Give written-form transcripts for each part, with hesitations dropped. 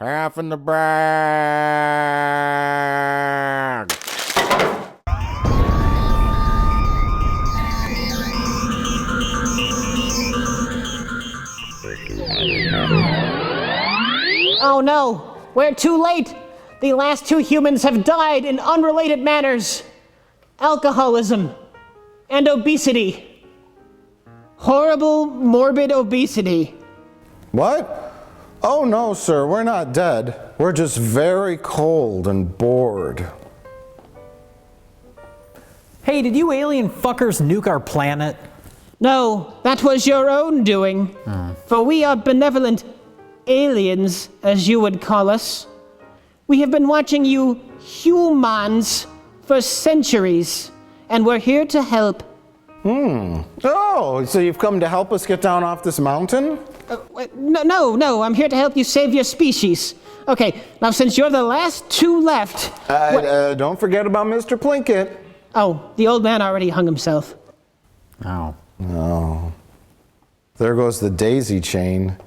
half in the bag. Oh no, we're too late. The last 2 humans have died in unrelated manners. Alcoholism and obesity. Horrible, morbid obesity. What? Oh no, sir, we're not dead. We're just very cold and bored. Hey, did you alien fuckers nuke our planet? No, that was your own doing. For we are benevolent aliens, as you would call us. We have been watching you humans for centuries, and we're here to help. Oh, so you've come to help us get down off this mountain? No, I'm here to help you save your species. Okay, now since you're the last 2 left... Don't forget about Mr. Plinkett. Oh, the old man already hung himself. Oh. Oh. There goes the daisy chain.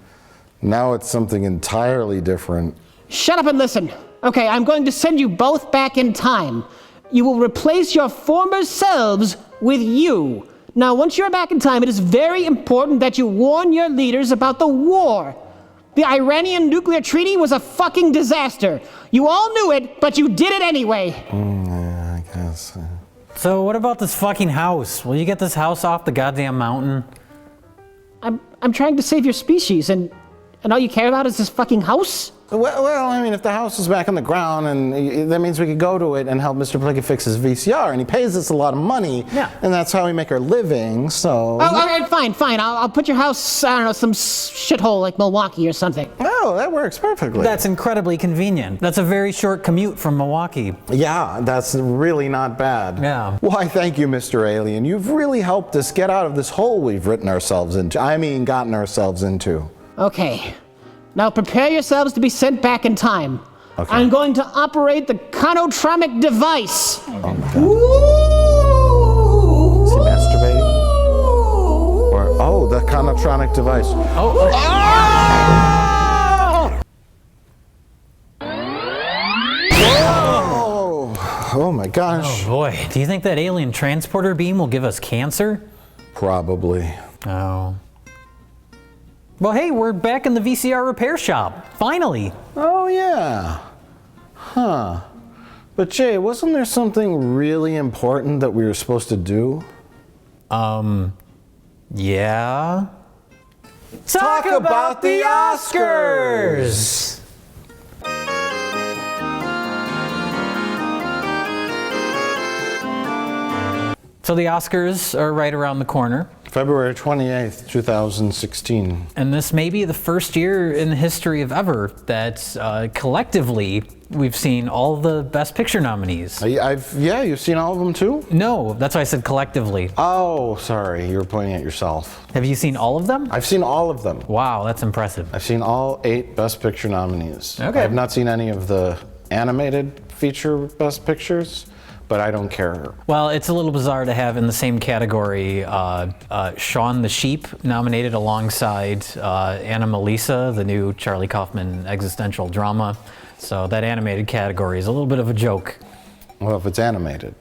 Now it's something entirely different. Shut up and listen. Okay, I'm going to send you both back in time. You will replace your former selves with you. Now, once you're back in time, it is very important that you warn your leaders about the war. The Iranian nuclear treaty was a fucking disaster. You all knew it, but you did it anyway. Yeah, I guess. So what about this fucking house? Will you get this house off the goddamn mountain? I'm trying to save your species, and all you care about is this fucking house? Well, I mean, if the house is back on the ground, and that means we could go to it and help Mr. Plinkett fix his VCR, and he pays us a lot of money, Yeah. and that's how we make our living, so... Oh, all right, fine. I'll put your house, I don't know, some shithole like Milwaukee or something. Oh, that works perfectly. That's incredibly convenient. That's a very short commute from Milwaukee. Yeah, that's really not bad. Yeah. Why, thank you, Mr. Alien. You've really helped us get out of this hole we've gotten ourselves into. Okay. Now prepare yourselves to be sent back in time. Okay. I'm going to operate the conotronic device. Oh my God. Is he masturbating? Or, the conotronic device. Oh my gosh. Oh boy, do you think that alien transporter beam will give us cancer? Probably. Oh. Well, hey, we're back in the VCR repair shop. Finally. Oh yeah. Huh. But Jay, wasn't there something really important that we were supposed to do? Yeah. Talk about the Oscars! So the Oscars are right around the corner. February 28th, 2016. And this may be the first year in the history of ever that collectively we've seen all the Best Picture nominees. You've seen all of them too? No, that's why I said collectively. Oh, sorry, you were pointing at yourself. Have you seen all of them? I've seen all of them. Wow, that's impressive. I've seen all 8 Best Picture nominees. Okay. I have not seen any of the animated feature Best Pictures, but I don't care. Well, it's a little bizarre to have in the same category Shaun the Sheep nominated alongside Anomalisa, the new Charlie Kaufman existential drama. So that animated category is a little bit of a joke. Well, if it's animated,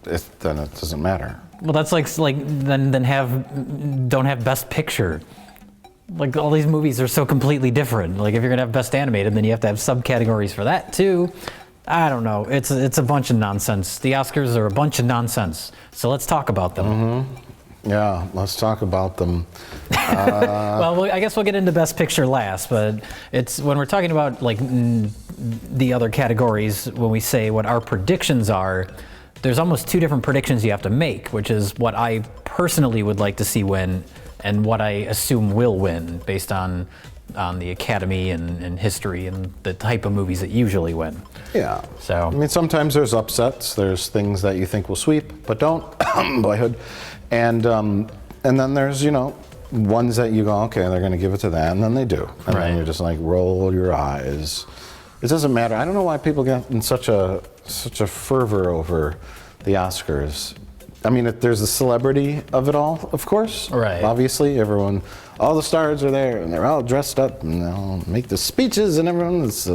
then it doesn't matter. Well, that's like then don't have Best Picture. Like all these movies are so completely different. Like if you're gonna have Best Animated, then you have to have subcategories for that too. I don't know. It's a bunch of nonsense. The Oscars are a bunch of nonsense. So let's talk about them. Mm-hmm. Yeah, let's talk about them. Well, I guess we'll get into Best Picture last, but it's when we're talking about like the other categories, when we say what our predictions are, there's almost 2 different predictions you have to make, which is what I personally would like to see win and what I assume will win based on the Academy and history and the type of movies that usually win. Yeah. So I mean, sometimes there's upsets. There's things that you think will sweep, but don't. Boyhood. And then there's, ones that you go, okay, they're going to give it to that, and then they do. And then you're just like, roll your eyes. It doesn't matter. I don't know why people get in such a fervor over the Oscars. I mean, there's the celebrity of it all, of course. Right. Obviously, all the stars are there, and they're all dressed up, and they'll make the speeches, and everyone is.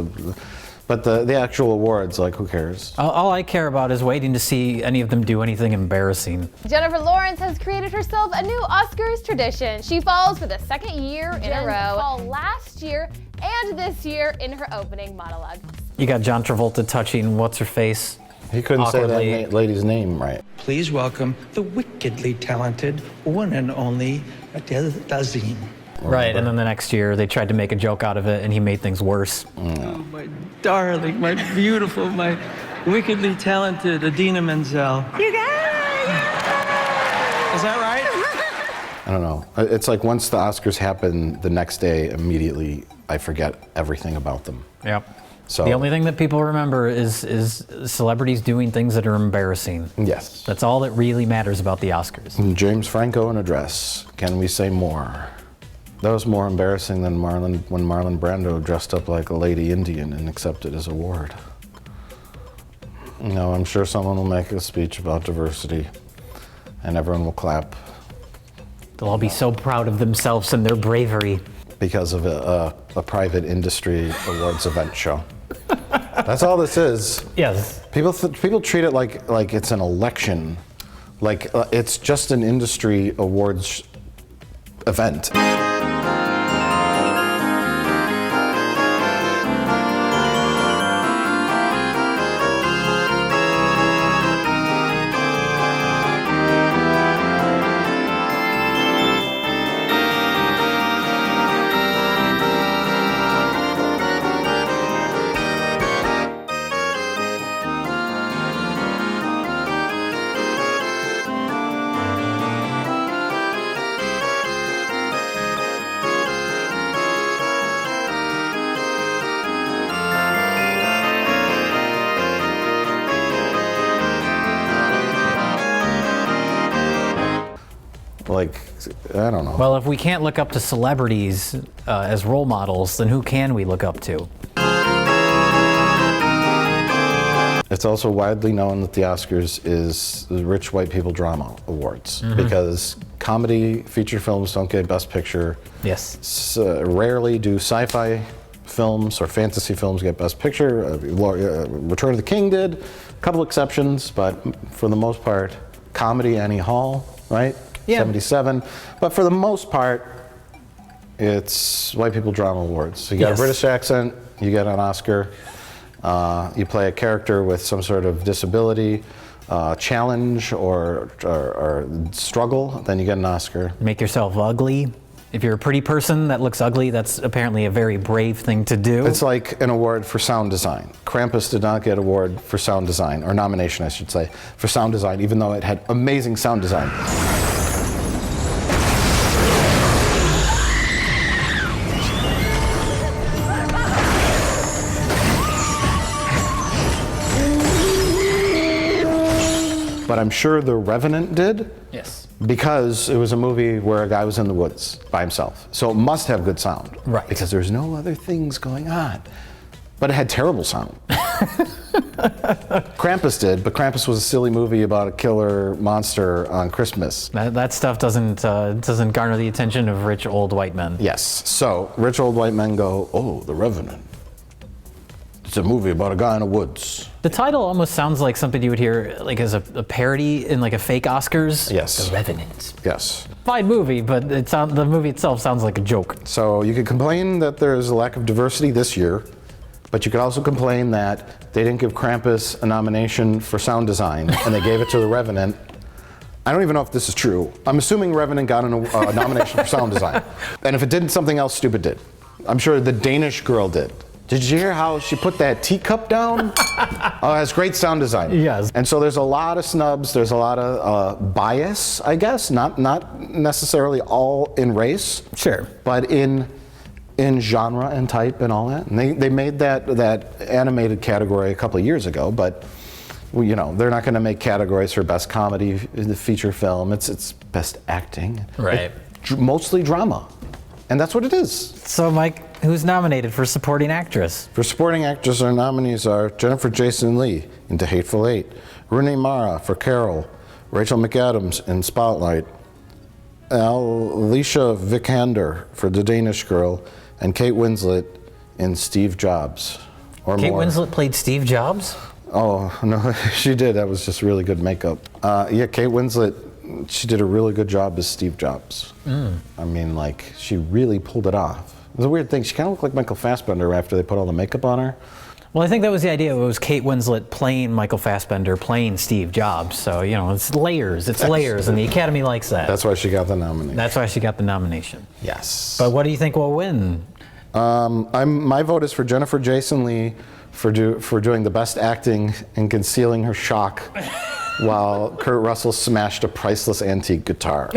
But the actual awards, like, who cares? All I care about is waiting to see any of them do anything embarrassing. Jennifer Lawrence has created herself a new Oscars tradition. She falls for the second year in a row. Fall last year and this year in her opening monologue. You got John Travolta touching what's-her-face. He couldn't awkwardly. say that lady's name right. Please welcome the wickedly talented one and only Adele Dazeem. Right, and then the next year they tried to make a joke out of it, and he made things worse. Oh, my darling, my beautiful, my wickedly talented Idina Menzel. You got it! Is that right? I don't know. It's like once the Oscars happen, the next day, immediately, I forget everything about them. Yep. So The only thing that people remember is celebrities doing things that are embarrassing. yes. That's all that really matters about the Oscars. James Franco in a dress. Can we say more? That was more embarrassing than when Marlon Brando dressed up like a lady Indian and accepted his award. No, I'm sure someone will make a speech about diversity, and everyone will clap They'll all be so proud of themselves and their bravery. because of a private industry awards event show. That's all this is. Yes. People treat it like it's an election, like it's just an industry awards event. Like, I don't know. Well, if we can't look up to celebrities as role models, then who can we look up to? It's also widely known that the Oscars is the Rich White People Drama Awards because comedy feature films don't get Best Picture. Yes. Rarely do sci-fi films or fantasy films get Best Picture. Return of the King did, a couple exceptions, but for the most part, comedy, Annie Hall, right? Yeah. 77. But for the most part, it's White People Drama Awards. So you got Yes. a British accent, you get an Oscar. You play a character with some sort of disability, challenge, or struggle, then you get an Oscar. Make yourself ugly. If you're a pretty person that looks ugly, that's apparently a very brave thing to do. It's like an award for sound design. Krampus did not get an award for sound design, or nomination, I should say, for sound design, even though it had amazing sound design. But I'm sure The Revenant did. Yes. Because it was a movie where a guy was in the woods by himself. So it must have good sound. Right. Because there's no other things going on. But it had terrible sound. Krampus did, but Krampus was a silly movie about a killer monster on Christmas. That stuff doesn't garner the attention of rich old white men. Yes. So rich old white men go, oh, The Revenant. It's a movie about a guy in the woods. The title almost sounds like something you would hear like as a parody in like a fake Oscars. Yes. The Revenant. Yes. Fine movie, but the movie itself sounds like a joke. So you could complain that there's a lack of diversity this year, but you could also complain that they didn't give Krampus a nomination for sound design and they gave it to The Revenant. I don't even know if this is true. I'm assuming Revenant got a nomination for sound design. And if it didn't, something else stupid did. I'm sure the Danish girl did. Did you hear how she put that teacup down? Oh, it has great sound design. Yes. And so there's a lot of snubs. There's a lot of bias, I guess. Not necessarily all in race. Sure. But in genre and type and all that. And they made that animated category a couple of years ago, but you know, they're not going to make categories for best comedy, the feature film. It's best acting. Right. Mostly drama. And that's what it is. So, Mike, who's nominated for supporting actress? For supporting actress, our nominees are Jennifer Jason Leigh in The Hateful Eight, Rooney Mara for Carol, Rachel McAdams in Spotlight, Alicia Vikander for The Danish Girl, and Kate Winslet in Steve Jobs. Or Kate more. Winslet played Steve Jobs? Oh, no, she did. That was just really good makeup. Yeah, Kate Winslet, she did a really good job as Steve Jobs. I mean, like, she really pulled it off. It was a weird thing. She kind of looked like Michael Fassbender after they put all the makeup on her. Well, I think that was the idea. It was Kate Winslet playing Michael Fassbender, playing Steve Jobs. So, you know, it's layers, and the Academy likes that. That's why she got the nomination. That's why she got the nomination. Yes. But what do you think will win? My vote is for Jennifer Jason Leigh for doing the best acting and concealing her shock while Kurt Russell smashed a priceless antique guitar.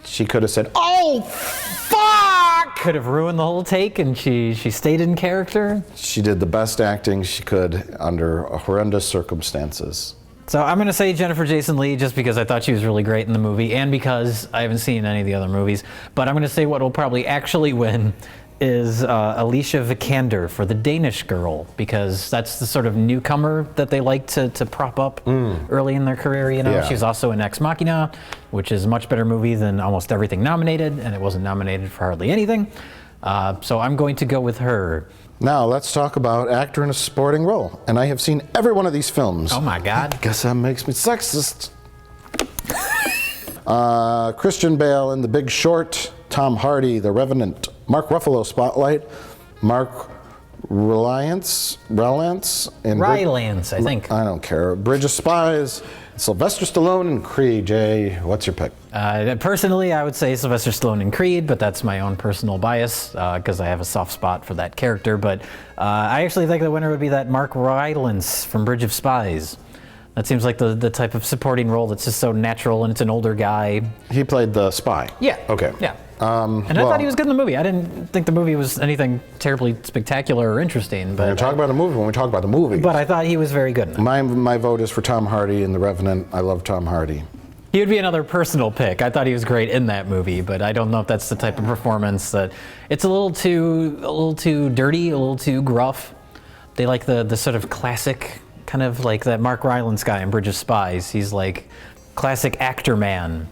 She could have said, "Oh, fuck!" Could have ruined the whole take, and she stayed in character. She did the best acting she could under horrendous circumstances. So I'm going to say Jennifer Jason Leigh just because I thought she was really great in the movie and because I haven't seen any of the other movies. But I'm going to say what will probably actually win is Alicia Vikander for The Danish Girl, because that's the sort of newcomer that they like to prop up early in their career. You know, Yeah. She was also in Ex Machina, which is a much better movie than almost everything nominated, and it wasn't nominated for hardly anything. So I'm going to go with her. Now let's talk about actor in a supporting role. And I have seen every one of these films. Oh my God. Guess that makes me sexist. Christian Bale in The Big Short, Tom Hardy, The Revenant, Mark Ruffalo, Spotlight, Mark Rylance in Rylance, I think. I don't care. Bridge of Spies, Sylvester Stallone and Creed. Jay, what's your pick? Personally, I would say Sylvester Stallone in Creed, but that's my own personal bias because I have a soft spot for that character. But I actually think the winner would be that Mark Rylance from Bridge of Spies. That seems like the type of supporting role that's just so natural, and it's an older guy. He played the spy. Yeah. Okay. Yeah. And I thought he was good in the movie. I didn't think the movie was anything terribly spectacular or interesting. But We're going to talk about a movie when we talk about the movie. But I thought he was very good in it. My vote is for Tom Hardy in The Revenant. I love Tom Hardy. He would be another personal pick. I thought he was great in that movie, but I don't know if that's the type of performance that it's a little too dirty, a little too gruff. They like the sort of classic, kind of like that Mark Rylance guy in Bridge of Spies. He's like classic actor man.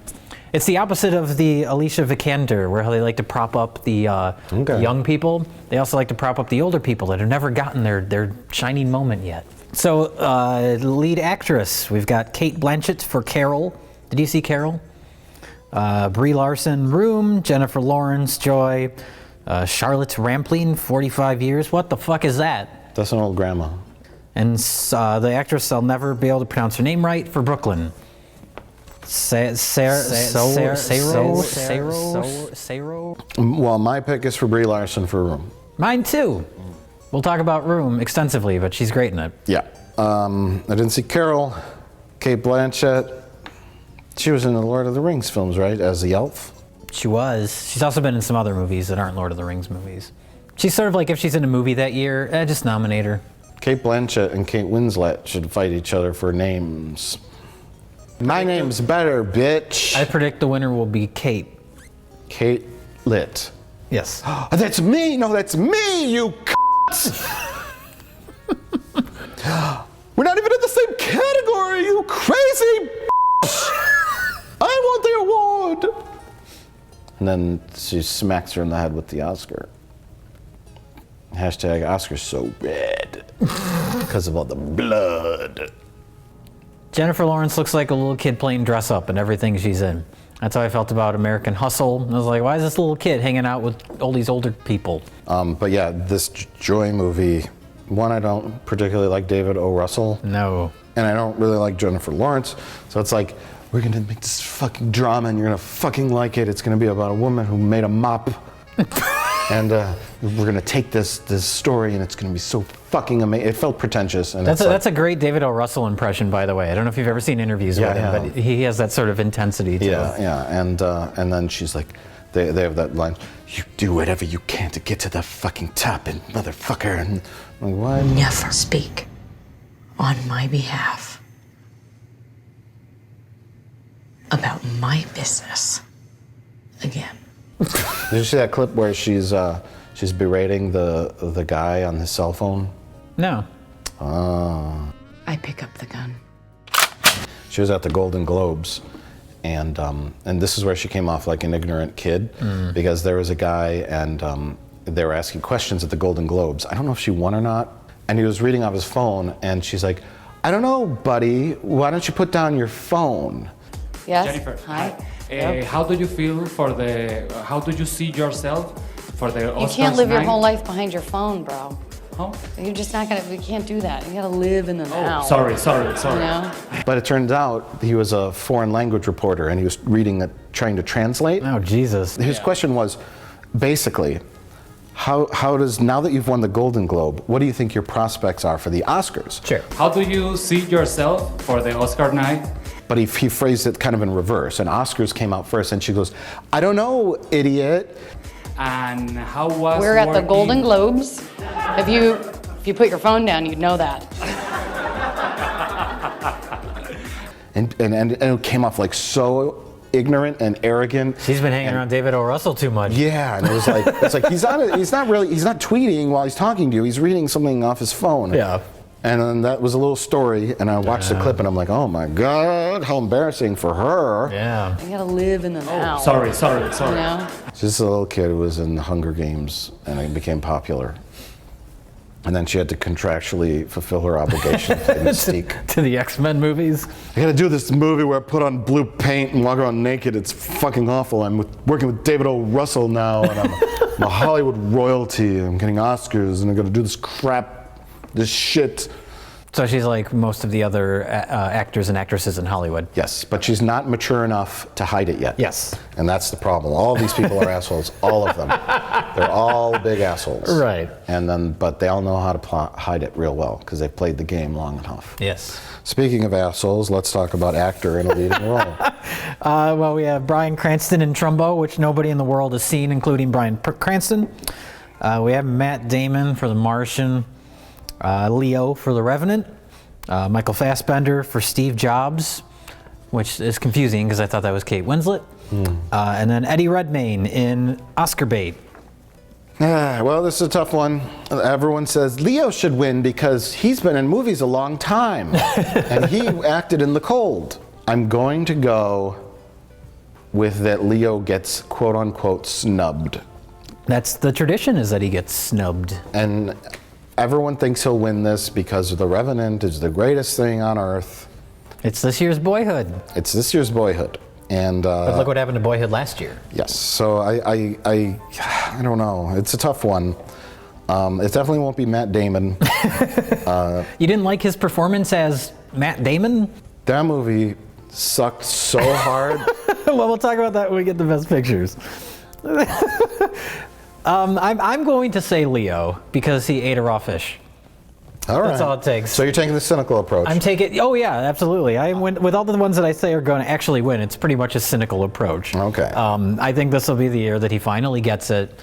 It's the opposite of the Alicia Vikander, where they like to prop up the young people. They also like to prop up the older people that have never gotten their shining moment yet. So, lead actress, we've got Cate Blanchett for Carol. Did you see Carol? Brie Larson, Room. Jennifer Lawrence, Joy. Charlotte Rampling, 45 Years. What the fuck is that? That's an old grandma. And the actress, I'll never be able to pronounce her name right, for Brooklyn. Saro. Well, my pick is for Brie Larson for Room. Mine too. We'll talk about Room extensively, but she's great in it. Yeah. I didn't see Carol. Cate Blanchett. She was in the Lord of the Rings films, right? As the elf. She was. She's also been in some other movies that aren't Lord of the Rings movies. She's sort of like, if she's in a movie that year, just nominate her. Cate Blanchett and Kate Winslet should fight each other for names. My name's better, bitch. I predict the winner will be Kate. Kate Lit. Yes. That's me! No, that's me, you We're not even in the same category, you crazy I want the award! And then she smacks her in the head with the Oscar. Hashtag Oscar's so red. Because of all the blood. Jennifer Lawrence looks like a little kid playing dress up in everything she's in. That's how I felt about American Hustle. I was like, why is this little kid hanging out with all these older people? But yeah, this Joy movie, one, I don't particularly like David O. Russell. No. And I don't really like Jennifer Lawrence. So it's like, we're gonna make this fucking drama and you're gonna fucking like it. It's gonna be about a woman who made a mop. And we're gonna take this story and it's gonna be so fucking amazing. It felt pretentious. And that's a great David O. Russell impression, by the way. I don't know if you've ever seen interviews with him, but he has that sort of intensity to him. Yeah. And then she's like, they have that line, you do whatever you can to get to the fucking top, and motherfucker. And I'm like, what? Never speak on my behalf about my business again. Did you see that clip where she's berating the guy on his cell phone? No. I pick up the gun. She was at the Golden Globes, and this is where she came off like an ignorant kid, because there was a guy, and they were asking questions at the Golden Globes. I don't know if she won or not, and he was reading off his phone, and she's like, "I don't know, buddy. Why don't you put down your phone?" Yes. Jennifer, Hi. How do you feel for the? How do you see yourself for the Oscars You can't live your night? whole life behind your phone, bro. Huh? You're just not gonna. We can't do that. You gotta live in the now. Sorry. You know. But it turns out he was a foreign language reporter, and he was reading it, trying to translate. Oh, Jesus. His question was, basically, how does, now that you've won the Golden Globe, what do you think your prospects are for the Oscars? Sure. How do you see yourself for the Oscar night? But he phrased it kind of in reverse, and Oscars came out first, and she goes, "I don't know, idiot." And how was We're at the working- Golden Globes. If you put your phone down, you'd know that. And it came off like so ignorant and arrogant. She's been hanging around David O. Russell too much. Yeah, and it was like, it's like he's not tweeting while he's talking to you. He's reading something off his phone. Yeah. And then that was a little story, and I watched the clip, and I'm like, oh my God, how embarrassing for her. Yeah. You gotta live in the now. Sorry. You know. She's a little kid who was in the Hunger Games, and it became popular. And then she had to contractually fulfill her obligation to Mystique. To the X-Men movies. I gotta do this movie where I put on blue paint and walk around naked. It's fucking awful. I'm working with David O. Russell now, and I'm a Hollywood royalty. I'm getting Oscars, and I gotta do this crap, this shit. So she's like most of the other actors and actresses in Hollywood. Yes, but she's not mature enough to hide it yet. Yes. And that's the problem. All of these people are assholes, all of them. They're all big assholes. Right. But they all know how to hide it real well, because they've played the game long enough. Yes. Speaking of assholes, let's talk about actor in a leading role. Well, we have Bryan Cranston in Trumbo, which nobody in the world has seen, including Bryan Cranston. We have Matt Damon for The Martian. Leo for The Revenant, Michael Fassbender for Steve Jobs, which is confusing because I thought that was Kate Winslet, and then Eddie Redmayne in Oscar Bait. Well, this is a tough one. Everyone says Leo should win because he's been in movies a long time, and he acted in The Cold. I'm going to go with that Leo gets quote-unquote snubbed. That's the tradition, is that he gets snubbed. And everyone thinks he'll win this because The Revenant is the greatest thing on earth. It's this year's Boyhood. It's this year's Boyhood. And But look what happened to Boyhood last year. yes, so I don't know. It's a tough one. It definitely won't be Matt Damon. You didn't like his performance as Matt Damon? That movie sucked so hard. Well, we'll talk about that when we get the best pictures. I'm going to say Leo because he ate a raw fish. All right. That's all it takes. So you're taking the cynical approach. I'm taking. Oh yeah, absolutely. I went with all the ones that I say are going to actually win. It's pretty much a cynical approach. Okay. I think this will be the year that he finally gets it,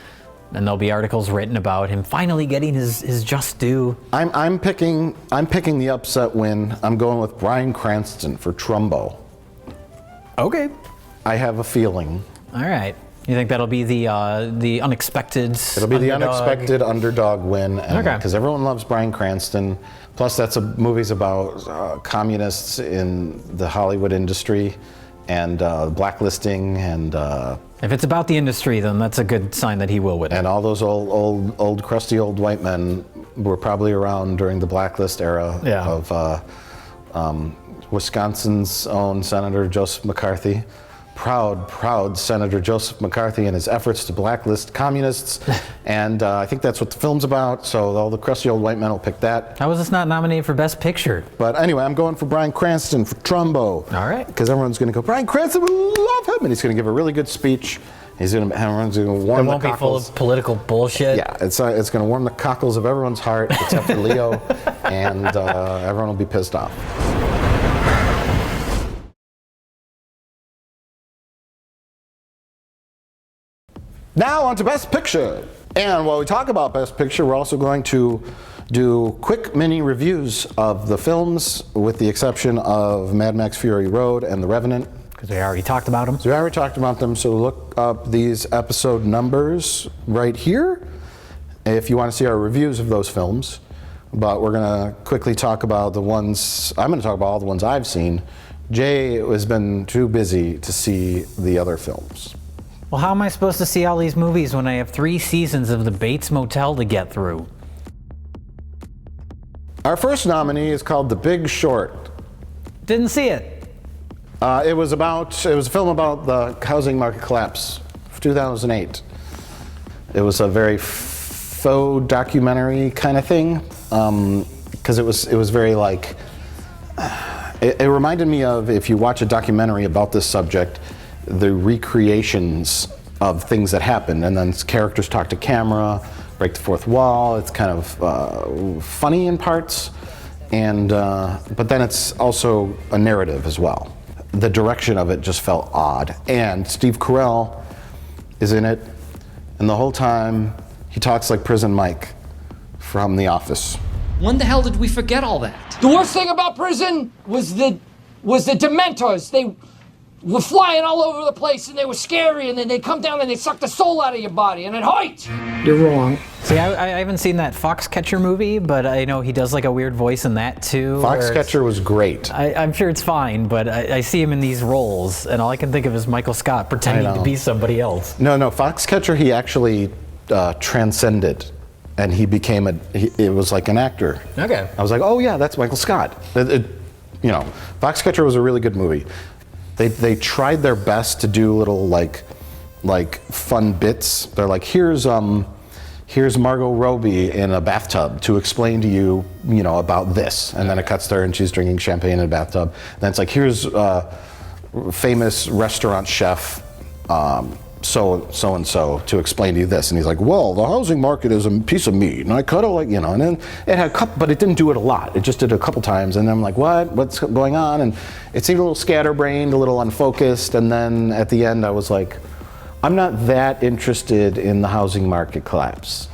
and there'll be articles written about him finally getting his just due. I'm picking the upset win. I'm going with Bryan Cranston for Trumbo. Okay. I have a feeling. All right. You think that'll be the unexpected? It'll be the underdog? unexpected underdog win. Okay. Because everyone loves Bryan Cranston. Plus, that's a movie's about communists in the Hollywood industry and blacklisting and If it's about the industry, then that's a good sign that he will win. all those old crusty old white men were probably around during the blacklist era Yeah. of Wisconsin's own Senator Joseph McCarthy. Proud Senator Joseph McCarthy and his efforts to blacklist communists. And I think that's what the film's about, so all the crusty old white men will pick that. How was this not nominated for Best Picture? But anyway, I'm going for Bryan Cranston for Trumbo. All right. Because everyone's going to go, Bryan Cranston, we love him. And he's going to give a really good speech. Everyone's going to warm It the won't be full cockles. of political bullshit. Yeah, it's going to warm the cockles of everyone's heart, except for Leo, and everyone will be pissed off. Now on to Best Picture. And while we talk about Best Picture, we're also going to do quick mini reviews of the films, with the exception of Mad Max Fury Road and The Revenant. Because we already talked about him. So we already talked about them, so look up these episode numbers right here if you want to see our reviews of those films. but we're gonna quickly talk about the ones. I'm gonna talk about all the ones I've seen. Jay has been too busy to see the other films. Well, how am I supposed to see all these movies when I have 3 seasons of The Bates Motel to get through? Our first nominee is called The Big Short. Didn't see it. It was a film about the housing market collapse of 2008. It was a very faux documentary kind of thing, because it was very like, it reminded me of, if you watch a documentary about this subject, the recreations of things that happened, and then characters talk to camera, break the fourth wall. It's kind of funny in parts, and but then it's also a narrative as well. The direction of it just felt odd, and Steve Carell is in it, and the whole time he talks like Prison Mike from The Office. When the hell did we forget all that? The worst thing about prison was the Dementors. They were flying all over the place, and they were scary, and then they'd come down and they'd suck the soul out of your body, and it hurt! You're wrong. See, I haven't seen that Foxcatcher movie, but I know he does like a weird voice in that too. Foxcatcher was great. I'm sure it's fine, but I see him in these roles, and all I can think of is Michael Scott pretending to be somebody else. No, Foxcatcher he actually transcended, and he became it was like an actor. Okay. I was like, oh yeah, that's Michael Scott. Foxcatcher was a really good movie. They tried their best to do little like fun bits. They're like, here's Margot Robbie in a bathtub to explain to you, about this, and then it cuts to her and she's drinking champagne in a bathtub. Then it's like, here's famous restaurant chef so and so to explain to you this, and he's like, well, the housing market is a piece of meat, and I cut it and then it had a couple, but it didn't do it a lot. It just did it a couple times, and then I'm like, what's going on? And it seemed a little scatterbrained, a little unfocused, and then at the end I was like, I'm not that interested in the housing market collapse.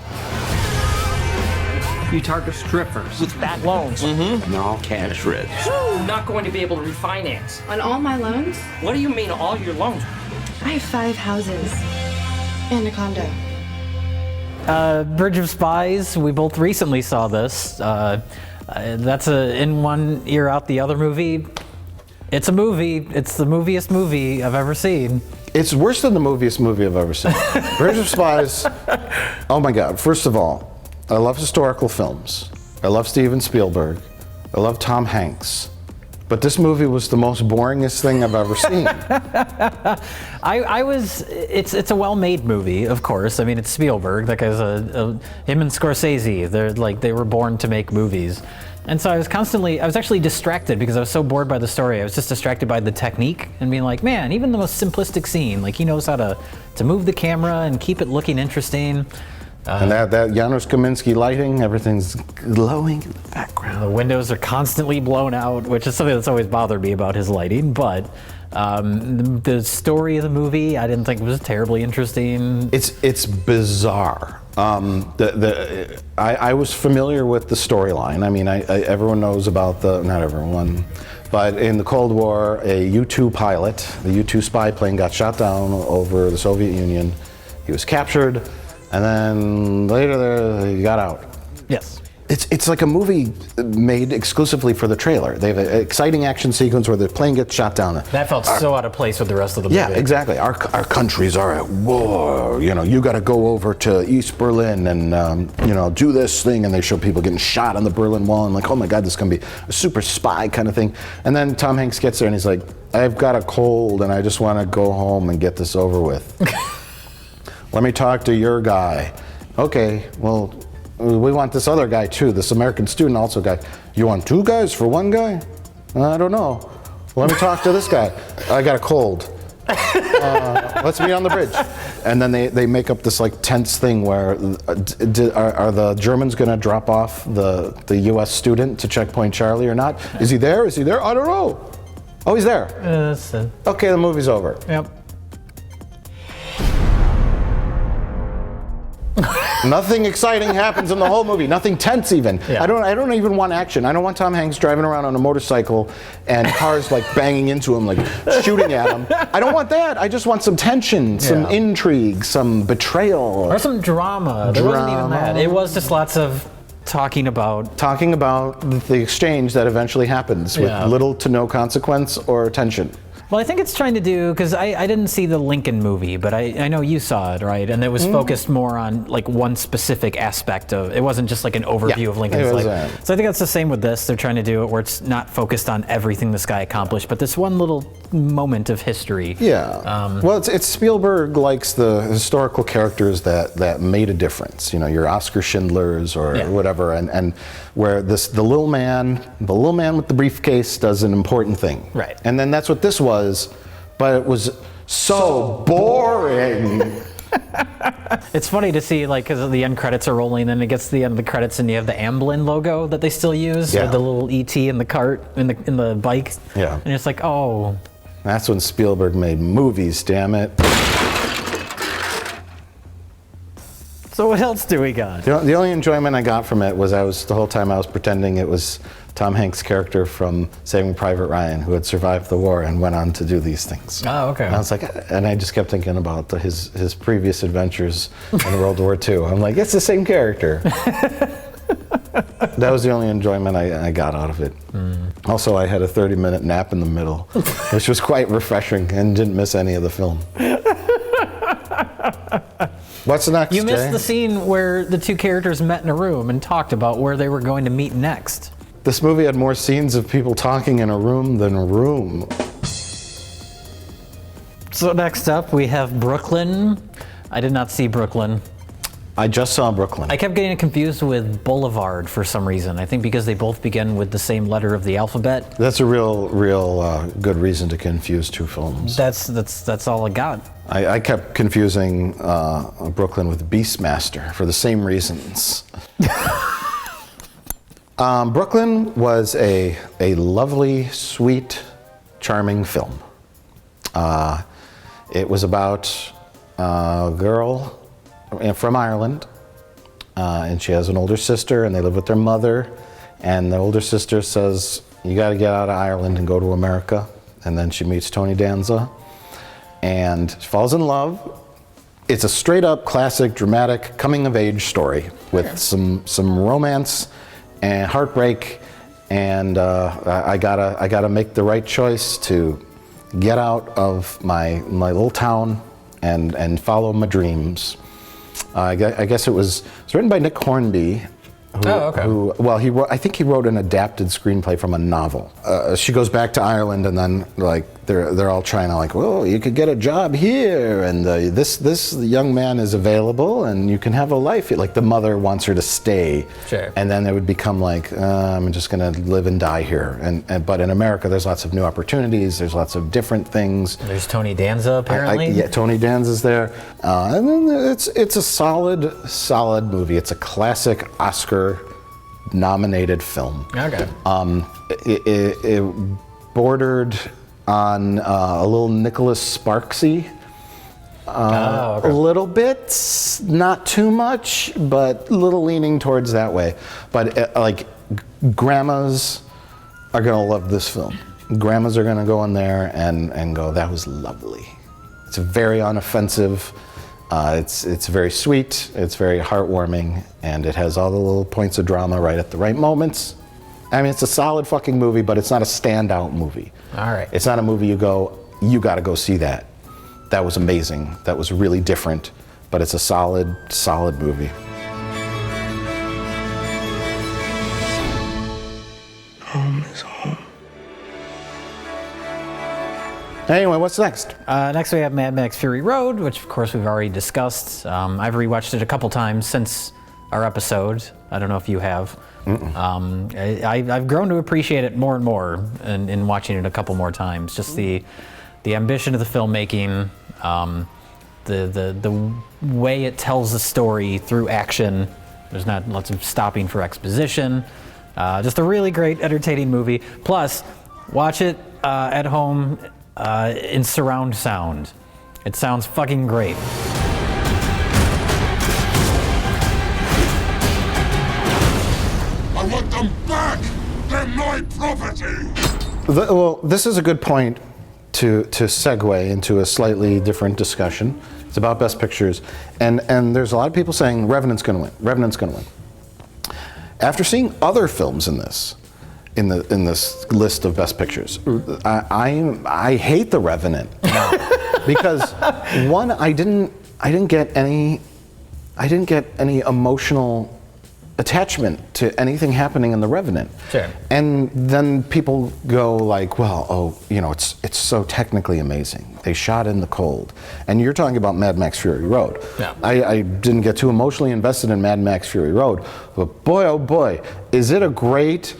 You target strippers with bad loans. And they're all cash rich. Not going to be able to refinance. On all my loans, What do you mean all your loans? I have 5 houses and a condo. Bridge of Spies, we both recently saw this. That's a in one ear out the other movie. It's a movie. It's the moviest movie I've ever seen. It's worse than the moviest movie I've ever seen. Bridge of Spies, oh my God. First of all, I love historical films. I love Steven Spielberg. I love Tom Hanks. But this movie was the most boringest thing I've ever seen. It's a well-made movie, of course. I mean, it's Spielberg. That guy's him and Scorsese. They were born to make movies. And so I was actually distracted because I was so bored by the story. I was just distracted by the technique and being like, man, even the most simplistic scene, he knows how to move the camera and keep it looking interesting. And that Janusz Kaminski lighting, everything's glowing in the background. The windows are constantly blown out, which is something that's always bothered me about his lighting. But the story of the movie, I didn't think was terribly interesting. It's bizarre. I was familiar with the storyline. I mean, everyone knows about not everyone, but in the Cold War, a U-2 pilot, the U-2 spy plane, got shot down over the Soviet Union. He was captured. And then later he got out. Yes. It's like a movie made exclusively for the trailer. They have an exciting action sequence where the plane gets shot down. That felt so out of place with the rest of the movie. Yeah, exactly. Our countries are at war. You got to go over to East Berlin and do this thing, and they show people getting shot on the Berlin Wall. And like, oh my God, this is gonna be a super spy kind of thing. And then Tom Hanks gets there and he's like, I've got a cold and I just want to go home and get this over with. Let me talk to your guy. Okay, well, we want this other guy too, this American student also guy. You want 2 guys for 1 guy? I don't know. Let me talk to this guy. I got a cold. Let's meet on the bridge. And then they make up this tense thing where are the Germans gonna drop off the US student to Checkpoint Charlie or not? Is he there? I don't know. Oh, he's there. Okay, the movie's over. Yep. Nothing exciting happens in the whole movie. Nothing tense even. Yeah. I don't even want action. I don't want Tom Hanks driving around on a motorcycle and cars banging into him, shooting at him. I don't want that. I just want some tension, some intrigue, some betrayal. Or some drama. There wasn't even that. It was just lots of talking about the exchange that eventually happens with little to no consequence or tension. Well, I think it's trying to do, because I didn't see the Lincoln movie, but I know you saw it, right? And it was focused more on like one specific aspect of it. Wasn't just like an overview of Lincoln's life. So I think that's the same with this. They're trying to do it where it's not focused on everything this guy accomplished, but this one little moment of history. Yeah. Well, it's Spielberg likes the historical characters that made a difference. You know, your Oscar Schindlers or whatever, and where the little man with the briefcase does an important thing. Right. And then that's what this was, but it was so boring. It's funny to see, like, because the end credits are rolling, and then it gets to the end of the credits, and you have the Amblin logo that they still use, with the little ET in the cart in the bike. Yeah. And it's like, oh. That's when Spielberg made movies. Damn it. So what else do we got? The only enjoyment I got from it was the whole time I was pretending it was Tom Hanks' character from Saving Private Ryan, who had survived the war and went on to do these things. Oh, okay. And I was like, and I just kept thinking about his previous adventures in World War II. I'm like, it's the same character. That was the only enjoyment I got out of it. Also, I had a 30-minute nap in the middle, which was quite refreshing and didn't miss any of the film. What's next, You missed Jay? the scene where the two characters met in a room and talked about where they were going to meet next. This movie had more scenes of people talking in a room than a room. So next up, we have Brooklyn. I did not see Brooklyn. I just saw Brooklyn. I kept getting it confused with Boulevard for some reason. I think because they both begin with the same letter of the alphabet. That's a real good reason to confuse two films. That's all I got. I kept confusing Brooklyn with Beastmaster for the same reasons. Brooklyn was a lovely, sweet, charming film. It was about a girl from Ireland, and she has an older sister, and they live with their mother, and the older sister says, you got to get out of Ireland and go to America, and then she meets Tony Danza, and falls in love. It's a straight up classic dramatic coming of age story with some romance and heartbreak, and I gotta make the right choice to get out of my little town and follow my dreams. I guess it was written by Nick Hornby. I think he wrote an adapted screenplay from a novel. She goes back to Ireland, and then they're all trying to well, you could get a job here, and this young man is available, and you can have a life. Like the mother wants her to stay, sure. And then it would become I'm just gonna live and die here. But in America, there's lots of new opportunities. There's lots of different things. There's Tony Danza apparently. Yeah, Tony Danza's there, and then it's a solid movie. It's a classic Oscar-nominated film. Okay. It bordered on a little Nicholas Sparksy. A little bit, not too much, but a little leaning towards that way. But grandmas are gonna love this film. Grandmas are gonna go in there and go, that was lovely. It's very unoffensive. It's very sweet, it's very heartwarming, and it has all the little points of drama right at the right moments. I mean, it's a solid fucking movie, but it's not a standout movie. All right. It's not a movie you gotta go see that. That was amazing, that was really different, but it's a solid movie. Home is home. Anyway, what's next? Next we have Mad Max Fury Road, which of course we've already discussed. I've rewatched it a couple times since our episode. I don't know if you have. I've grown to appreciate it more and more in watching it a couple more times. Just the ambition of the filmmaking, the way it tells the story through action. There's not lots of stopping for exposition. Just a really great, entertaining movie. Plus, watch it at home in surround sound. It sounds fucking great. I want them back! They're my property! Well, this is a good point to segue into a slightly different discussion. It's about Best Pictures, and there's a lot of people saying Revenant's gonna win. Revenant's gonna win. After seeing other films in this list of Best Pictures, I hate The Revenant now because one, I didn't get any emotional attachment to anything happening in The Revenant. Sure. And then people go like, well, it's so technically amazing. They shot in the cold. And you're talking about Mad Max Fury Road. Yeah. I didn't get too emotionally invested in Mad Max Fury Road, but boy, oh boy, is it a great,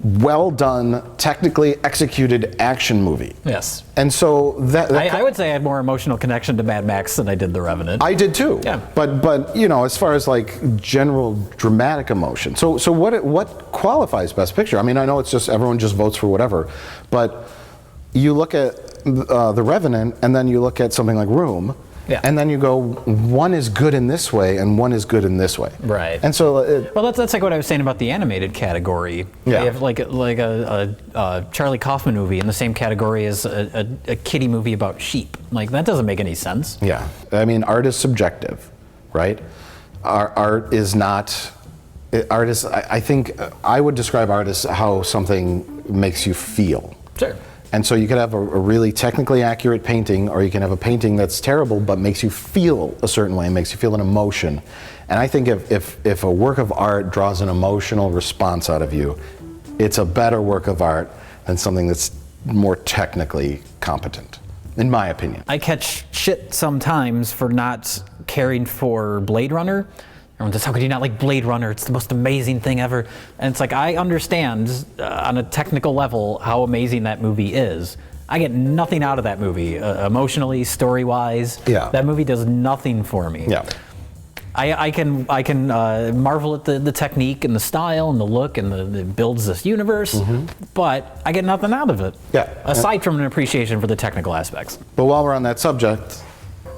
well done, technically executed action movie. Yes. And so I would say I had more emotional connection to Mad Max than I did The Revenant. I did too. Yeah. But as far as like general dramatic emotion, so what qualifies Best Picture? I mean, I know it's just everyone just votes for whatever, but you look at The Revenant and then you look at something like Room. Yeah. And then you go, one is good in this way and one is good in this way. Right. And so well, that's like what I was saying about the animated category. Yeah. You have like a Charlie Kaufman movie in the same category as a kiddie movie about sheep. Like, that doesn't make any sense. yeah, I mean, art is subjective, right? Art is not. Art is. I think I would describe art as how something makes you feel. Sure. And so you could have a really technically accurate painting, or you can have a painting that's terrible but makes you feel a certain way, makes you feel an emotion. And I think if a work of art draws an emotional response out of you, it's a better work of art than something that's more technically competent, in my opinion. I catch shit sometimes for not caring for Blade Runner. Everyone says, how could you not like Blade Runner? It's the most amazing thing ever. And it's like, I understand on a technical level how amazing that movie is. I get nothing out of that movie, emotionally, story-wise. Yeah. That movie does nothing for me. Yeah. I can marvel at the technique and the style and the look and it builds this universe, but I get nothing out of it. Yeah. Aside from an appreciation for the technical aspects. But while we're on that subject,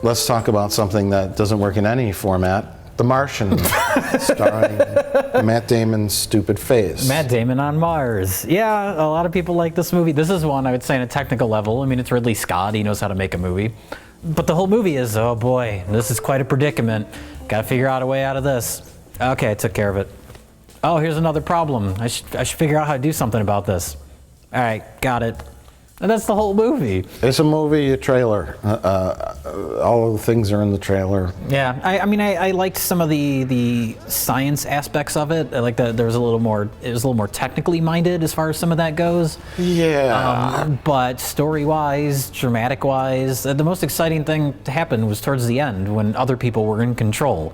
let's talk about something that doesn't work in any format. The Martian, starring Matt Damon's stupid face. Matt Damon on Mars. Yeah, a lot of people like this movie. This is one I would say on a technical level. I mean, it's Ridley Scott. He knows how to make a movie. But the whole movie is, oh boy, this is quite a predicament. Got to figure out a way out of this. Okay, I took care of it. Oh, here's another problem. I should figure out how to do something about this. All right, got it. And that's the whole movie. It's a movie, a trailer. All of the things are in the trailer. Yeah, I mean, I liked some of the science aspects of it. I like that it was a little more technically minded as far as some of that goes. Yeah. But story-wise, dramatic-wise, the most exciting thing to happen was towards the end when other people were in control.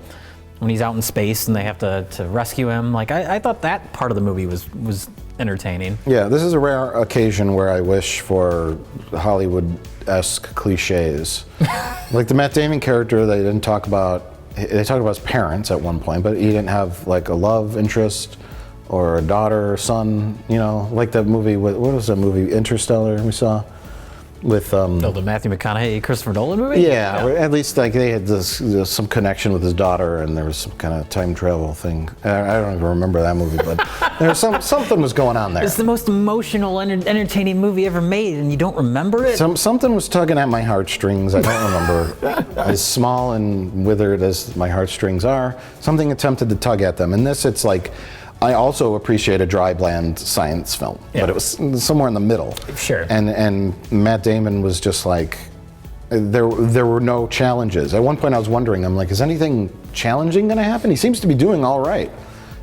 When he's out in space and they have to rescue him. Like, I thought that part of the movie was entertaining. Yeah, this is a rare occasion where I wish for Hollywood-esque cliches. Like the Matt Damon character, they didn't talk about. They talked about his parents at one point, but he didn't have like a love interest or a daughter or son. You know, like that movie. What was that movie? Interstellar. We saw. With the Matthew McConaughey, Christopher Nolan movie? Yeah, at least like they had some connection with his daughter, and there was some kind of time travel thing. I don't even remember that movie, but there was something was going on there. It's the most emotional, entertaining movie ever made, and you don't remember it? Something was tugging at my heartstrings. I don't remember. As small and withered as my heartstrings are, something attempted to tug at them. In this, it's like. I also appreciate a dry, bland science film, but it was somewhere in the middle. Sure. And Matt Damon was just like, there were no challenges. At one point I was wondering, I'm like, is anything challenging gonna happen? He seems to be doing all right.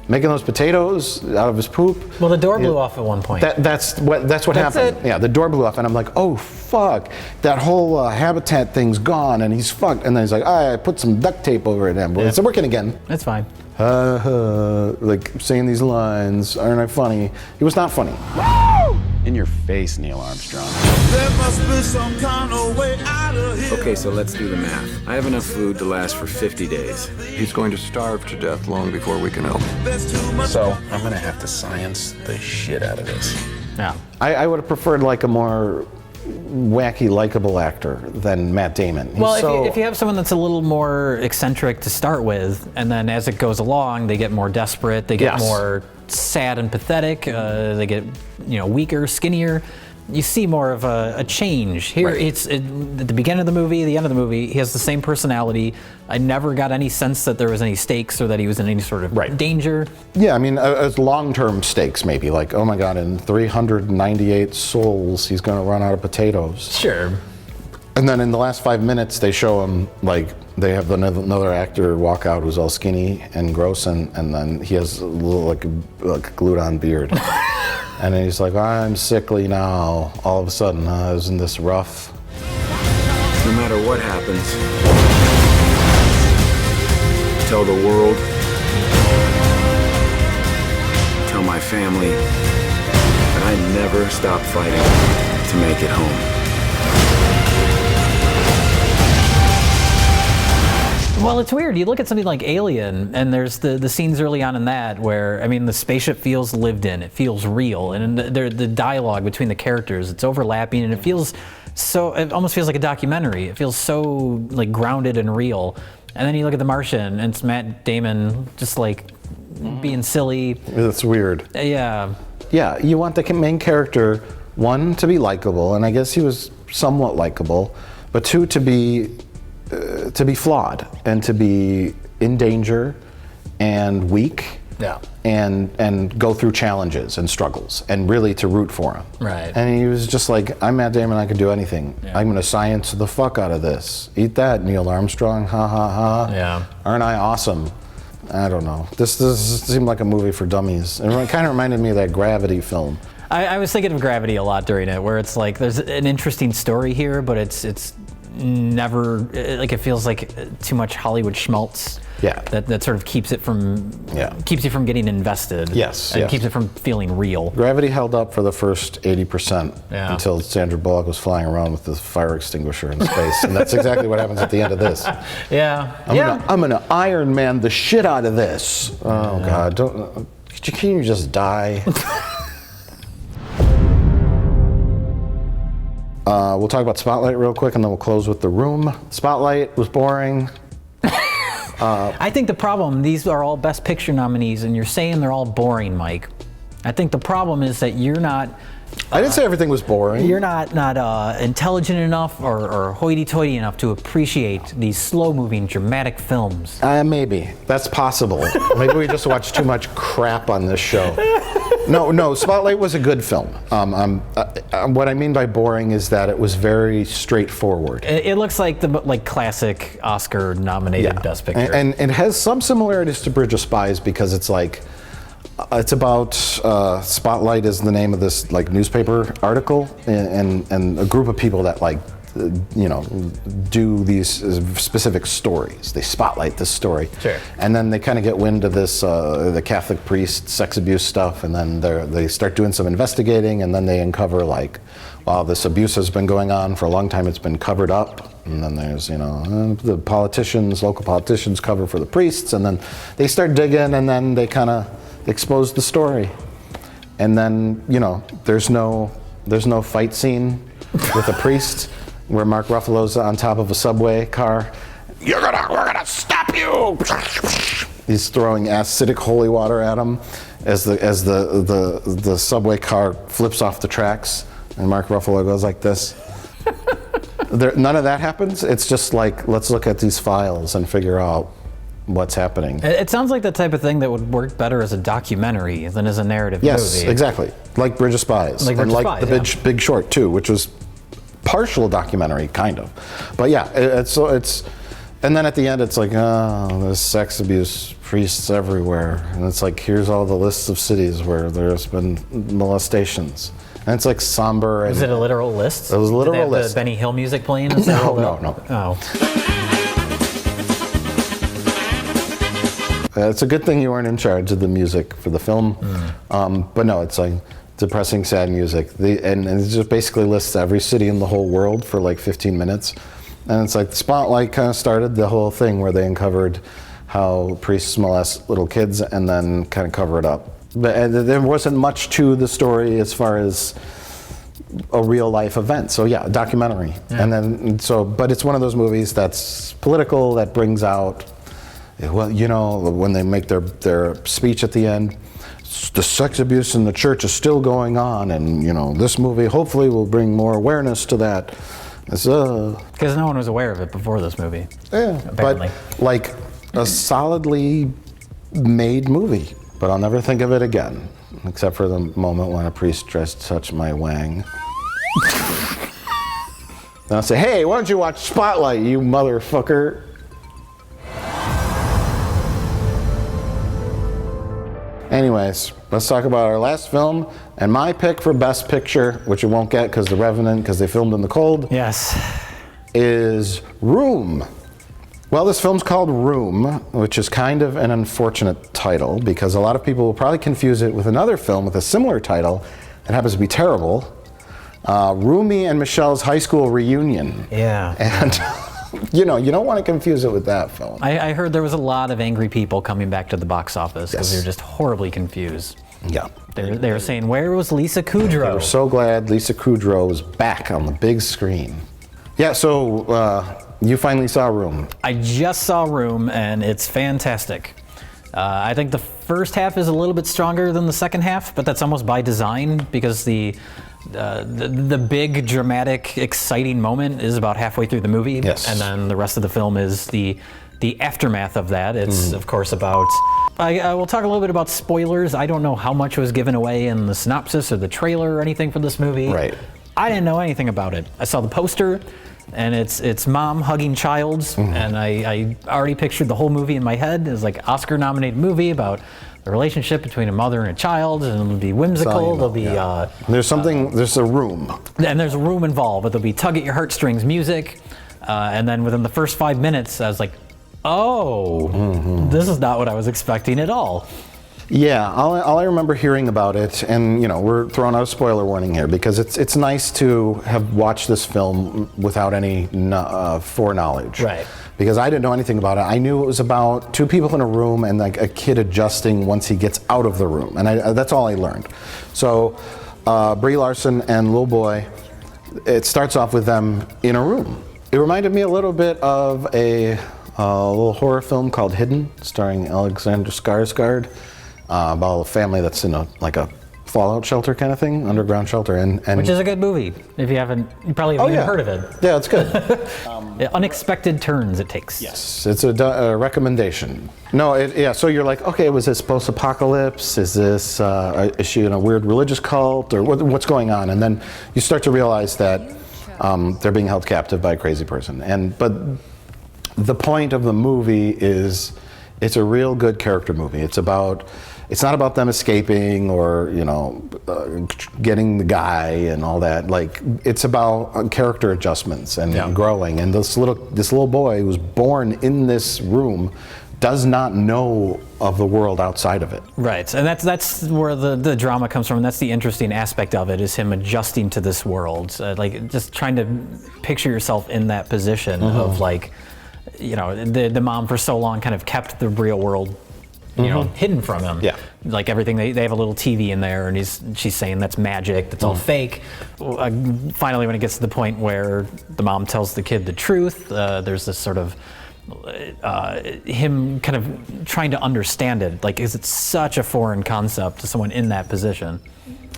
Making those potatoes out of his poop. Well, the door blew off at one point. That's what happened. It. Yeah, the door blew off, and I'm like, oh fuck, that whole habitat thing's gone, and he's fucked. And then he's like, I put some duct tape over it, and it's working again. That's fine. Like saying these lines, aren't I funny? He was not funny. In your face, Neil Armstrong. There must be some kind of way out of here. Okay, so let's do the math. I have enough food to last for 50 days. He's going to starve to death long before we can help. So I'm gonna have to science the shit out of this. Yeah. I would have preferred like a more wacky, likable actor than Matt Damon. Well, if you have someone that's a little more eccentric to start with, and then as it goes along, they get more desperate, they get more sad and pathetic, they get weaker, skinnier. you see more of a change. Here, at the beginning of the movie, the end of the movie, he has the same personality. I never got any sense that there was any stakes or that he was in any sort of danger. Yeah, I mean, as long-term stakes, maybe. Like, oh my God, in 398 souls, he's going to run out of potatoes. Sure. And then in the last 5 minutes, they show him, like, they have another actor walk out who's all skinny and gross, and then he has a little, like a glued-on beard. And then he's like, I'm sickly now. All of a sudden, isn't this rough? No matter what happens, tell the world, tell my family that I never stop fighting to make it home. Well, it's weird. You look at something like Alien, and there's the scenes early on in that where, I mean, the spaceship feels lived in. It feels real. And the dialogue between the characters, it's overlapping, and it feels so, it almost feels like a documentary. It feels so, like, grounded and real. And then you look at The Martian, and it's Matt Damon just, like, being silly. It's weird. Yeah. Yeah, you want the main character, one, to be likable, and I guess he was somewhat likable, but two, to be flawed and to be in danger and weak, and go through challenges and struggles and really to root for him. Right. And he was just like, I'm Matt Damon, I can do anything. Yeah. I'm gonna science the fuck out of this. Eat that, Neil Armstrong, ha ha ha. Yeah. Aren't I awesome? I don't know. This seemed like a movie for dummies. It kind of reminded me of that Gravity film. I was thinking of Gravity a lot during it, where it's like, there's an interesting story here, but it's never, like, it feels like too much Hollywood schmaltz. Yeah. That sort of keeps it from, keeps you from getting invested. Yes. And keeps it from feeling real. Gravity held up for the first 80% until Sandra Bullock was flying around with the fire extinguisher in space. And that's exactly what happens at the end of this. Yeah. I'm gonna Iron Man the shit out of this. Oh God, can you just die? We'll talk about Spotlight real quick, and then we'll close with The Room. Spotlight was boring. I think the problem, these are all Best Picture nominees, and you're saying they're all boring, Mike. I think the problem is that you're not... I didn't say everything was boring. You're not intelligent enough or hoity-toity enough to appreciate these slow-moving, dramatic films. Maybe. That's possible. Maybe we just watched too much crap on this show. No, Spotlight was a good film. What I mean by boring is that it was very straightforward. It looks like the classic Oscar-nominated Best Picture. And it has some similarities to Bridge of Spies because it's like, it's about Spotlight is the name of this like newspaper article, and a group of people that like do these specific stories. They spotlight this story, and then they kind of get wind of this the Catholic priest sex abuse stuff, and then they start doing some investigating, and then they uncover like, wow, this abuse has been going on for a long time. It's been covered up. And then there's, the politicians, local politicians cover for the priests, and then they start digging, and then they kind of expose the story. And then, there's no fight scene with a priest where Mark Ruffalo's on top of a subway car. We're gonna stop you! He's throwing acidic holy water at him as the subway car flips off the tracks, and Mark Ruffalo goes like this. None of that happens. It's just like, let's look at these files and figure out what's happening. It sounds like the type of thing that would work better as a documentary than as a narrative movie. Yes, exactly. Like Bridge of Spies. The Big Short too, which was partial documentary, kind of. But yeah, it's and then at the end it's like, oh, there's sex abuse priests everywhere. And it's like, here's all the lists of cities where there's been molestations. And it's like somber. Was it a literal list? It was a literal Did they have list. The Benny Hill music playing? No. Oh. It's a good thing you weren't in charge of the music for the film. But no, it's like depressing, sad music. And it just basically lists every city in the whole world for like 15 minutes. And it's like the Spotlight kind of started the whole thing where they uncovered how priests molest little kids and then kind of cover it up. But there wasn't much to the story as far as a real life event. So yeah, a documentary. Yeah. But it's one of those movies that's political, that brings out, well, when they make their speech at the end. the sex abuse in the church is still going on, and this movie hopefully will bring more awareness to that. Because no one was aware of it before this movie. Yeah, apparently. But like a solidly made movie. But I'll never think of it again, except for the moment when a priest tries to touch my wang. Then I'll say, hey, why don't you watch Spotlight, you motherfucker? Anyways, let's talk about our last film, and my pick for Best Picture, which you won't get because The Revenant, because they filmed in the cold. Yes. Is Room. Well, this film's called Room, which is kind of an unfortunate title because a lot of people will probably confuse it with another film with a similar title that happens to be terrible. Rumi and Michelle's high school reunion. Yeah. And you don't want to confuse it with that film. I heard there was a lot of angry people coming back to the box office because they were just horribly confused. Yeah. They were saying, where was Lisa Kudrow? They were so glad Lisa Kudrow was back on the big screen. Yeah, so you finally saw Room. I just saw Room, and it's fantastic. I think the first half is a little bit stronger than the second half, but that's almost by design because the big, dramatic, exciting moment is about halfway through the movie. Yes. And then the rest of the film is the aftermath of that. It's, of course, about... I will talk a little bit about spoilers. I don't know how much was given away in the synopsis or the trailer or anything for this movie. Right. I didn't know anything about it. I saw the poster, and it's mom hugging child, and I already pictured the whole movie in my head. It's like Oscar-nominated movie about the relationship between a mother and a child, and it'll be whimsical. There'll be there's a room, and there's a room involved, but there'll be tug at your heartstrings music, and then within the first 5 minutes, I was like, oh, this is not what I was expecting at all. Yeah, all I remember hearing about it, and we're throwing out a spoiler warning here because it's nice to have watched this film without any foreknowledge. Right. Because I didn't know anything about it. I knew it was about two people in a room and like a kid adjusting once he gets out of the room, and that's all I learned. So Brie Larson and Lil Boy, it starts off with them in a room. It reminded me a little bit of a little horror film called Hidden, starring Alexander Skarsgård. About a family that's in a fallout shelter kind of thing, underground shelter, and which is a good movie. If you probably haven't even heard of it. Yeah, it's good. Unexpected turns it takes. Yes, it's a recommendation. No, so you're like, okay, was this post-apocalypse? Is this is she in a weird religious cult, or what's going on? And then you start to realize that they're being held captive by a crazy person. But the point of the movie is, it's a real good character movie. It's not about them escaping or getting the guy and all that. Like, it's about character adjustments and growing. And this little boy who was born in this room does not know of the world outside of it. Right, and that's where the drama comes from. And that's the interesting aspect of it, is him adjusting to this world. Just trying to picture yourself in that position of the mom for so long kind of kept the real world hidden from him. Yeah. Like everything, they have a little TV in there, and she's saying that's magic, that's all fake. Finally, when it gets to the point where the mom tells the kid the truth, there's this sort of him kind of trying to understand it. Like, is it such a foreign concept to someone in that position?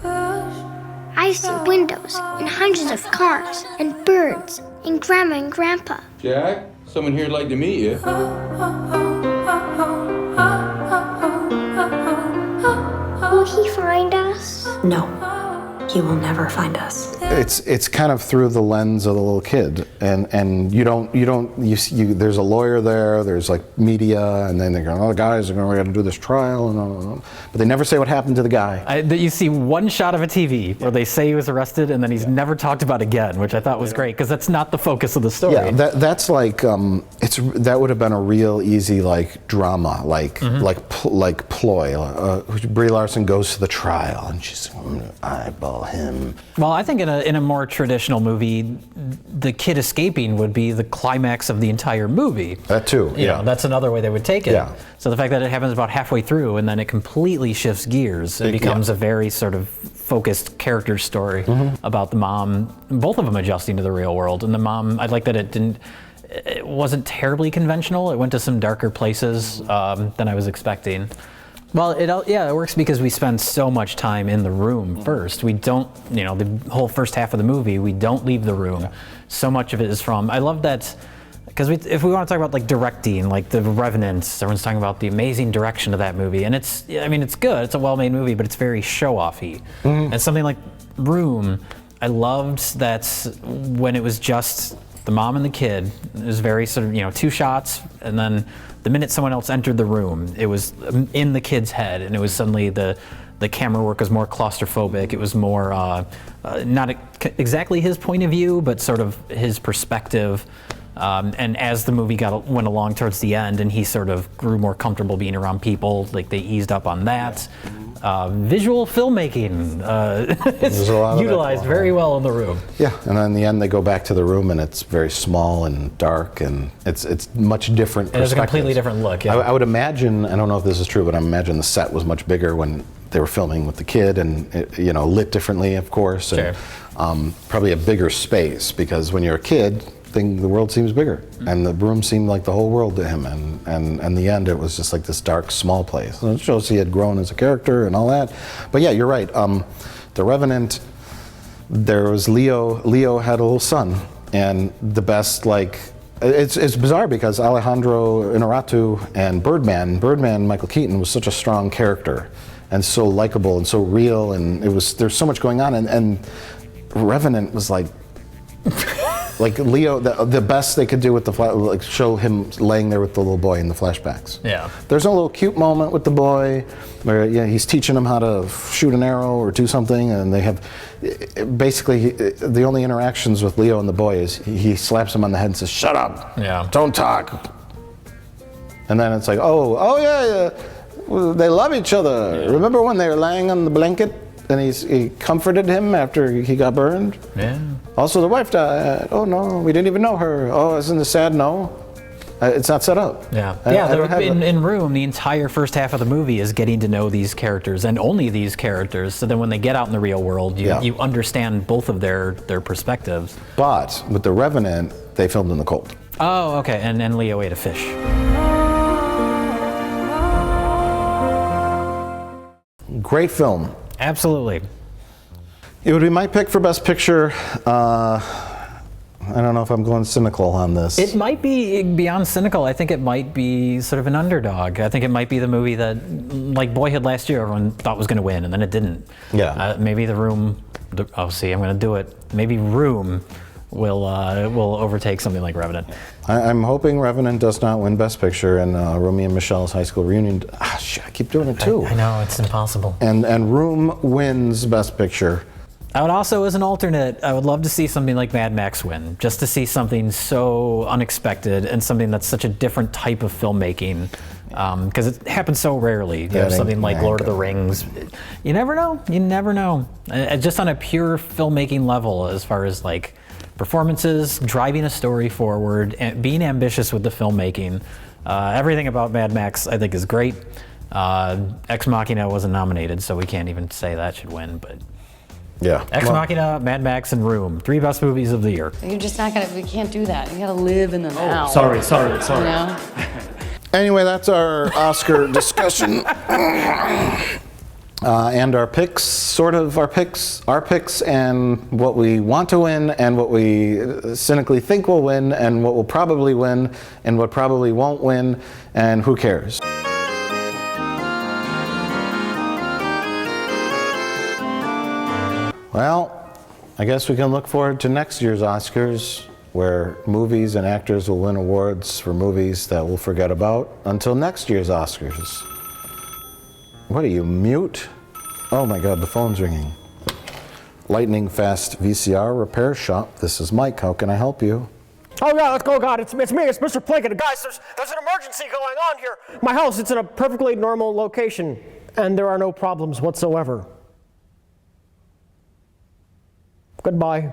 I see windows and hundreds of cars and birds and Grandma and Grandpa. Jack, someone here would like to meet you. Will he find us? No, he will never find us. It's kind of through the lens of the little kid, and you see there's a lawyer there, there's like media, and then they're going, oh, the guys are going, we got to do this trial, and but they never say what happened to the guy. You see one shot of a TV where they say he was arrested, and then he's never talked about again, which I thought was great because that's not the focus of the story. Yeah, that's like that would have been a real easy drama, like Ploy. Brie Larson goes to the trial, and she's going to eyeball him. Well, I think in a more traditional movie, the kid escaping would be the climax of the entire movie. That too, yeah. That's another way they would take it. Yeah. So the fact that it happens about halfway through and then it completely shifts gears and becomes a very sort of focused character story about the mom, both of them adjusting to the real world. And the mom, I like that it wasn't terribly conventional. It went to some darker places than I was expecting. Well, it works because we spend so much time in the room first. We don't, the whole first half of the movie, we don't leave the room. Yeah. So much of it is from, I love that, because if we want to talk about like directing, like The Revenant, everyone's talking about the amazing direction of that movie. And it's good, it's a well-made movie, but it's very show-offy. Mm-hmm. And something like Room, I loved that when it was just the mom and the kid, it was very sort of, 2 shots, and then the minute someone else entered the room, it was in the kid's head, and it was suddenly the camera work was more claustrophobic. It was more not exactly his point of view, but sort of his perspective. And as the movie went along towards the end, and he sort of grew more comfortable being around people, like they eased up on that. Visual filmmaking is utilized very well in The Room. Yeah, and then in the end they go back to the room and it's very small and dark and it's much different. There's a completely different look. Yeah. I would imagine, I don't know if this is true, but I imagine the set was much bigger when they were filming with the kid and lit differently, of course, and probably a bigger space because when you're a kid, the world seems bigger, and the room seemed like the whole world to him, and in the end it was just like this dark, small place. And it shows he had grown as a character and all that. But yeah, you're right. The Revenant, there was Leo. Leo had a little son, and the best, it's bizarre because Alejandro Inarritu and Birdman, Michael Keaton was such a strong character, and so likable and so real, and there's so much going on, and Revenant was like Leo, the best they could do with show him laying there with the little boy in the flashbacks. Yeah. There's a little cute moment with the boy where he's teaching him how to shoot an arrow or do something, and they have basically the only interactions with Leo and the boy is he slaps him on the head and says, "Shut up! Yeah. Don't talk." And then it's like, oh yeah, they love each other. Yeah. Remember when they were laying on the blanket? And he comforted him after he got burned. Yeah. Also, the wife died. Oh no, we didn't even know her. Oh, isn't it sad? No, it's not set up. Yeah. In Room, the entire first half of the movie is getting to know these characters and only these characters. So then when they get out in the real world, you understand both of their perspectives. But with The Revenant, they filmed in the cold. Oh, okay. And Leo ate a fish. Great film. Absolutely. It would be my pick for Best Picture. I don't know if I'm going cynical on this. It might be beyond cynical. I think it might be sort of an underdog. I think it might be the movie that, like Boyhood last year, everyone thought was going to win, and then it didn't. Yeah. Maybe The Room. I'm going to do it. Maybe Room will overtake something like Revenant. I'm hoping Revenant does not win Best Picture, and Romy and Michelle's high school reunion. Shit, I keep doing it too. I know, it's impossible. And Room wins Best Picture. I would also, as an alternate, I would love to see something like Mad Max win, just to see something so unexpected and something that's such a different type of filmmaking, because it happens so rarely. You know, something like Lord of the Rings. You never know. You never know. Just on a pure filmmaking level, as far as like performances, driving a story forward, and being ambitious with the filmmaking. Everything about Mad Max, I think, is great. Ex Machina wasn't nominated, so we can't even say that should win, but. Yeah. Ex Machina, Mad Max, and Room. 3 best movies of the year. You're just not gonna, we can't do that. You gotta live in the now. Sorry. You know? Anyway, that's our Oscar discussion. And our picks, our picks and what we want to win and what we cynically think will win and what will probably win and what probably won't win and who cares. Well, I guess we can look forward to next year's Oscars, where movies and actors will win awards for movies that we'll forget about until next year's Oscars. What are you, mute? Oh my God, the phone's ringing. Lightning Fast VCR Repair Shop. This is Mike. How can I help you? Oh yeah, let's go, God. It's me, it's Mr. Plinkett. Guys, there's an emergency going on here. My house, it's in a perfectly normal location, and there are no problems whatsoever. Goodbye.